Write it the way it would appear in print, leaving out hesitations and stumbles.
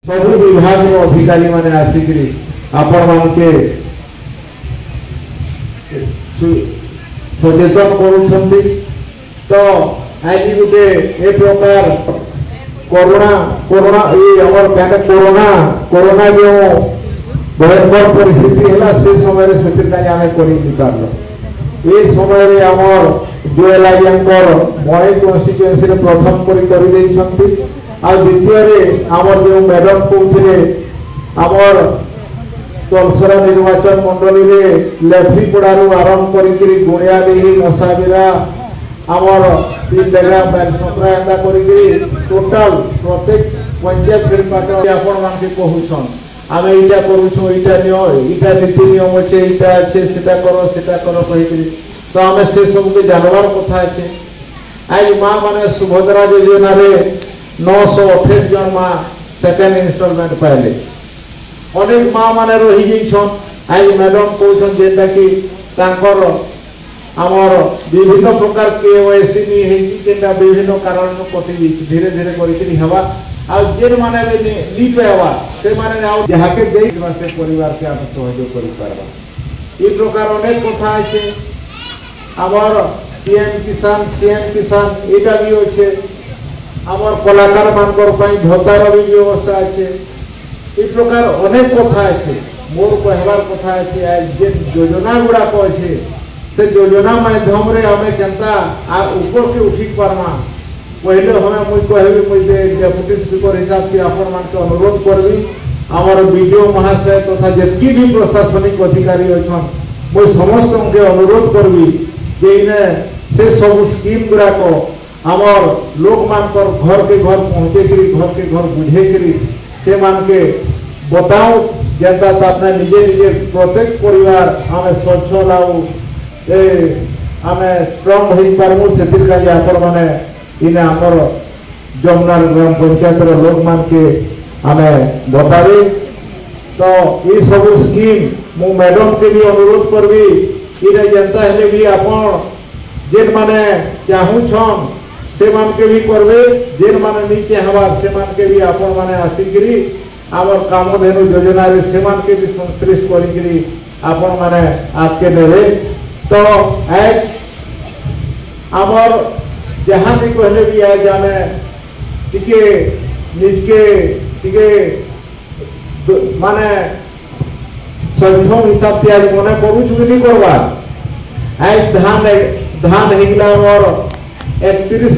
सब विभाग अधिकारी माने आसिक आपण मानके सचेतन करुछंती। तो आज गोटे ए प्रकार कोरोना कोरोना ये हमर काने कोरोना जो भयंकर परिस्थिति है से समय से आम कर ये समय आमर जुएलाइंकर मई कन्स्टिट्युएंसी प्रथम कर द्वितीय आमर जो मैडम कहते आमर तलसरा निर्वाचन मंडली में लेफ्रीपड़ारू आरंभ कर गुणियाडीही मशाबिरा आमर तीन जगह बेलसंतरा एंता टोटाल प्रत्येक पंचायत निर्वाचन आपण मानके कहूछन आमे इटा करूछु इटा नियो इटा नीति नियम अच्छे इटा अच्छे सेटा करो कहि तो आमे से सब के जानवर कथा अच्छे। आज माँ माने सुभद्रा योजना रे 928 जन माँ सेकेंड इंस्टॉलमेंट पाइले अनेक माँ माने रही जाइछन। आज मैडम कहछन जेटा कि तांकर आमर विभिन्न प्रकार केवाईसी नहीं है जेटा विभिन्न कारण कटि जाइछ धीरे धीरे करिकरी हवा आ जेन माने नी पेवा से माने आ जहाके देई से परिवार के आप सहयोग करि पारबा ई प्रकार अनेक कथा আছে। आमर पीएम किसान सीएम किसान एटा भी अच्छे आमर कलाकार मानकर पई भत्तार भी व्यवस्था আছে ई प्रकार अनेक कथा আছে। मोर कहबार कथा আছে आज जे योजना गुडा अछि से योजना माध्यम रे हमें जनता आ ऊपर के उठी पारमा पहले हमें मुझे कहबी मुझे डेप्यूटी स्पीकर हिसाब से आपण मान के अनुरोध करबी आमर वीडियो महाशय तथा जतकी भी प्रशासनिक अधिकारी अछन मुझे समस्त के अनुरोध करबी जे इने से सब स्कीम गुड़ा को आमर लोक मानकर घर के घर पहुँचे करी घर के घर बुझे करी से मान के बताओ जनता तो अपने निजे निजे प्रत्येक परिवार आम स्वच्छ लाऊ आम स्ट्रंग हो पारमु से आपण मैंने इने आमर जमुनार ग्राम पंचायत लोक मान के आम बतावे। तो ये सब स्कीम मु मैडम के भी अनुरोध करबी इने जनता हेले भी आपण जेन माने चाहूछन से मान के भी करबे जेन माने नी चाहबार से मान के भी आपण माने आसिकरी आमर कामधेनु योजना रे से मान के भी संश्लिष्ट करिकरी आपण माने आपके नेबे। तो आज आमर जहाँ भी कहले भी आज आमे टिके निजके टिके माने सक्षम हिसाब से आज मने करूछु नहीं करवा आज धान हिगला और 31